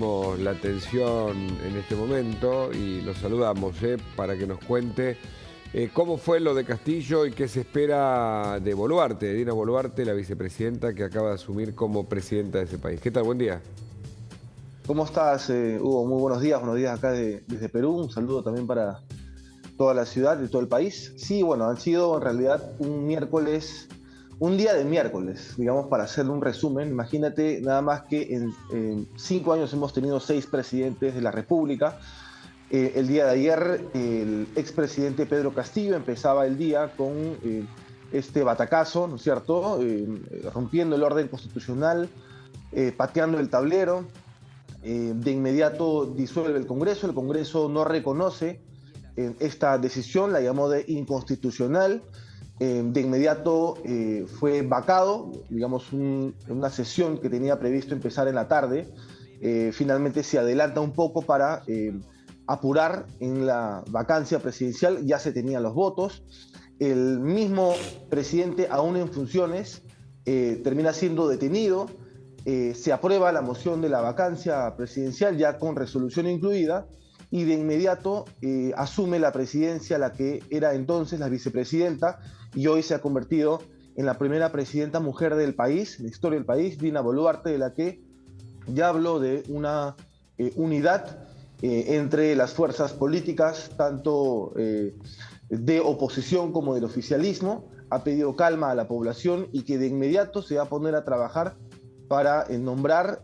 La atención en este momento y lo saludamos para que nos cuente cómo fue lo de Castillo y qué se espera de Boluarte, Dina Boluarte, la vicepresidenta que acaba de asumir como presidenta de ese país. ¿Qué tal? Buen día. ¿Cómo estás, Hugo? Muy buenos días acá desde Perú. Un saludo también para toda la ciudad y todo el país. Sí, bueno, han sido en realidad un día de miércoles, digamos, para hacer un resumen. Imagínate nada más que en 5 años hemos tenido 6 presidentes de la República. El día de ayer, el expresidente Pedro Castillo empezaba el día con este batacazo, ¿no es cierto? Rompiendo el orden constitucional, pateando el tablero. De inmediato disuelve el Congreso no reconoce esta decisión, la llamó de inconstitucional. De inmediato fue vacado, digamos, una sesión que tenía previsto empezar en la tarde. Finalmente se adelanta un poco para apurar en la vacancia presidencial, ya se tenían los votos. El mismo presidente, aún en funciones, termina siendo detenido. Se aprueba la moción de la vacancia presidencial ya con resolución incluida y de inmediato asume la presidencia la que era entonces la vicepresidenta y hoy se ha convertido en la primera presidenta mujer del país, en la historia del país, Dina Boluarte, de la que ya habló de una unidad entre las fuerzas políticas, tanto de oposición como del oficialismo. Ha pedido calma a la población y que de inmediato se va a poner a trabajar para nombrar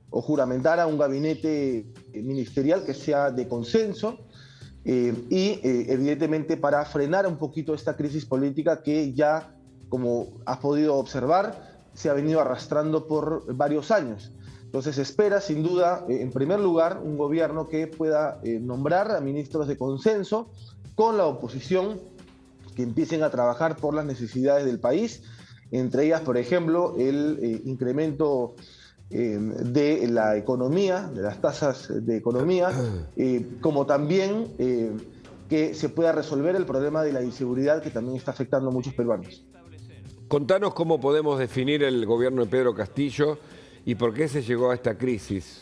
o juramentar a un gabinete ministerial que sea de consenso y evidentemente para frenar un poquito esta crisis política que ya, como has podido observar, se ha venido arrastrando por varios años. Entonces espera sin duda, en primer lugar, un gobierno que pueda nombrar a ministros de consenso con la oposición, que empiecen a trabajar por las necesidades del país, entre ellas, por ejemplo, el incremento de la economía, de las tasas de economía, como también que se pueda resolver el problema de la inseguridad que también está afectando a muchos peruanos. Contanos cómo podemos definir el gobierno de Pedro Castillo y por qué se llegó a esta crisis.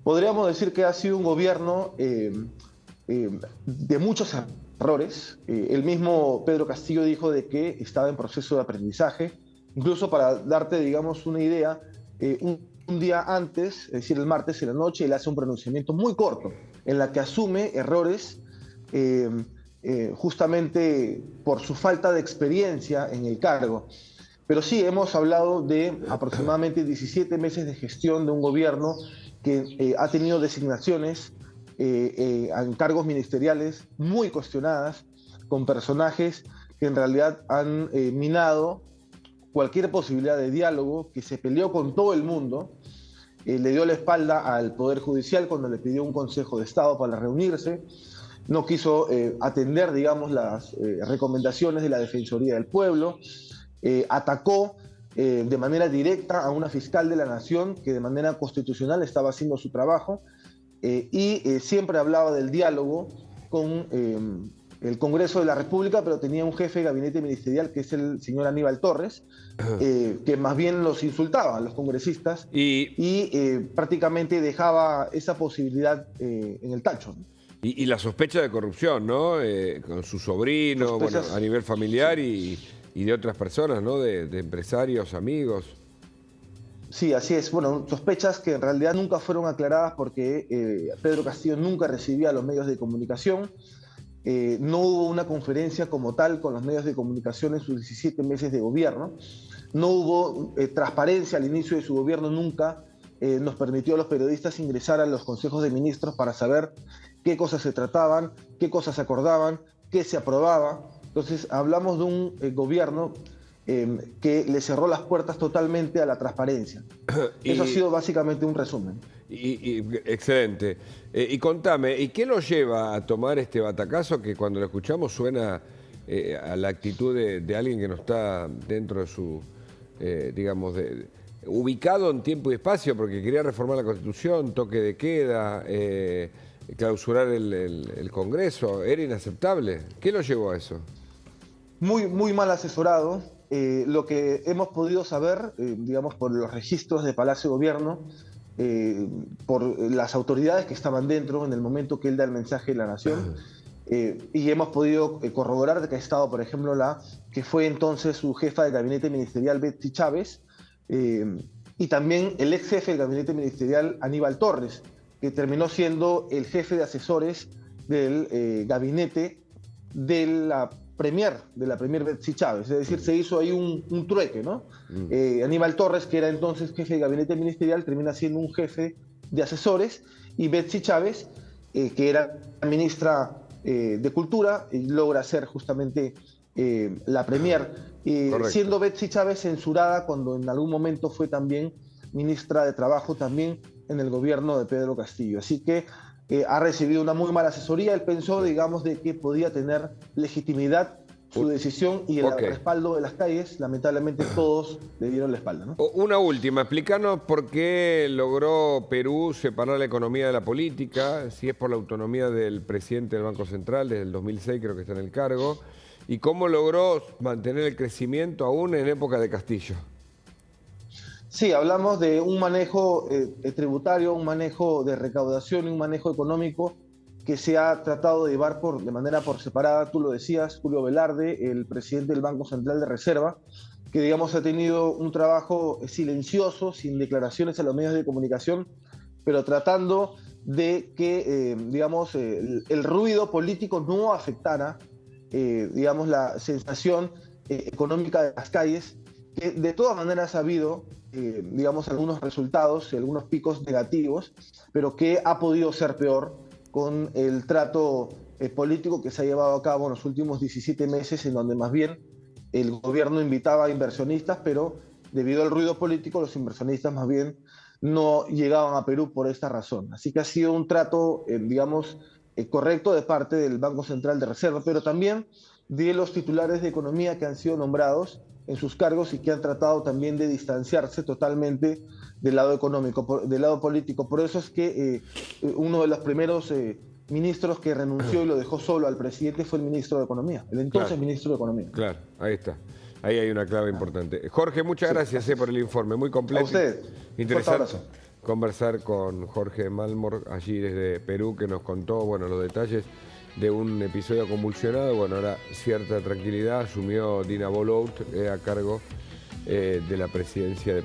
Podríamos decir que ha sido un gobierno de muchos errores. El mismo Pedro Castillo dijo de que estaba en proceso de aprendizaje. Incluso para darte, digamos, una idea, un día antes, es decir, el martes en la noche, él hace un pronunciamiento muy corto en la que asume errores justamente por su falta de experiencia en el cargo. Pero sí, hemos hablado de aproximadamente 17 meses de gestión de un gobierno que ha tenido designaciones en cargos ministeriales muy cuestionadas, con personajes que en realidad han minado cualquier posibilidad de diálogo, que se peleó con todo el mundo, le dio la espalda al Poder Judicial cuando le pidió un Consejo de Estado para reunirse, no quiso atender, digamos, las recomendaciones de la Defensoría del Pueblo, atacó de manera directa a una fiscal de la Nación que de manera constitucional estaba haciendo su trabajo, y siempre hablaba del diálogo con el Congreso de la República, pero tenía un jefe de gabinete ministerial que es el señor Aníbal Torres, que más bien los insultaba a los congresistas y prácticamente dejaba esa posibilidad en el tacho. Y la sospecha de corrupción, ¿no? Con su sobrino, bueno, a nivel familiar y de otras personas, ¿no? De empresarios, amigos. Sí, así es. Bueno, sospechas que en realidad nunca fueron aclaradas porque Pedro Castillo nunca recibía a los medios de comunicación. No hubo una conferencia como tal con los medios de comunicación en sus 17 meses de gobierno. No hubo transparencia al inicio de su gobierno nunca. Nos permitió a los periodistas ingresar a los consejos de ministros para saber qué cosas se trataban, qué cosas se acordaban, qué se aprobaba. Entonces hablamos de un gobierno que le cerró las puertas totalmente a la transparencia. Eso ha sido básicamente un resumen. Excelente. Y contame, ¿y qué lo lleva a tomar este batacazo que cuando lo escuchamos suena a la actitud de alguien que no está dentro de su, digamos, ubicado en tiempo y espacio porque quería reformar la Constitución, toque de queda, clausurar el Congreso? Era inaceptable. ¿Qué lo llevó a eso? Muy mal asesorado. Lo que hemos podido saber, digamos, por los registros de Palacio de Gobierno, por las autoridades que estaban dentro en el momento que él da el mensaje de la nación. Y hemos podido corroborar de que ha estado, por ejemplo, que fue entonces su jefa de gabinete ministerial, Betsy Chávez, y también el ex jefe del gabinete ministerial, Aníbal Torres, que terminó siendo el jefe de asesores del gabinete de la premier Betsy Chávez. Es decir, se hizo ahí un trueque, ¿no? Aníbal Torres, que era entonces jefe de gabinete ministerial, termina siendo un jefe de asesores, y Betsy Chávez, que era ministra de Cultura, y logra ser justamente la premier, siendo Betsy Chávez censurada cuando en algún momento fue también ministra de Trabajo también en el gobierno de Pedro Castillo. Así que ha recibido una muy mala asesoría. Él pensó, digamos, de que podía tener legitimidad su decisión, y el respaldo de las calles. Lamentablemente todos le dieron la espalda, ¿no? Una última, explícanos por qué logró Perú separar la economía de la política, si es por la autonomía del presidente del Banco Central, desde el 2006 creo que está en el cargo, y cómo logró mantener el crecimiento aún en época de Castillo. Sí, hablamos de un manejo tributario, un manejo de recaudación y un manejo económico que se ha tratado de llevar de manera por separada. Tú lo decías, Julio Velarde, el presidente del Banco Central de Reserva, que digamos ha tenido un trabajo silencioso, sin declaraciones a los medios de comunicación, pero tratando de que digamos el ruido político no afectara digamos la sensación económica de las calles, que de todas maneras ha habido digamos algunos resultados y algunos picos negativos, pero que ha podido ser peor con el trato político que se ha llevado a cabo en los últimos 17 meses, en donde más bien el gobierno invitaba a inversionistas, pero debido al ruido político los inversionistas más bien no llegaban a Perú por esta razón. Así que ha sido un trato, digamos, correcto de parte del Banco Central de Reserva, pero también de los titulares de economía que han sido nombrados en sus cargos y que han tratado también de distanciarse totalmente del lado económico, del lado político. Por eso es que uno de los primeros ministros que renunció y lo dejó solo al presidente fue el ministro de Economía, el entonces ministro de Economía. Claro, ahí está. Ahí hay una clave importante. Jorge, muchas gracias por el informe, muy completo. A usted. Interesante conversar con Jorge Malmor, allí desde Perú, que nos contó, bueno, los detalles de un episodio convulsionado. Bueno, ahora cierta tranquilidad, asumió Dina Bolout a cargo de la presidencia de Perú.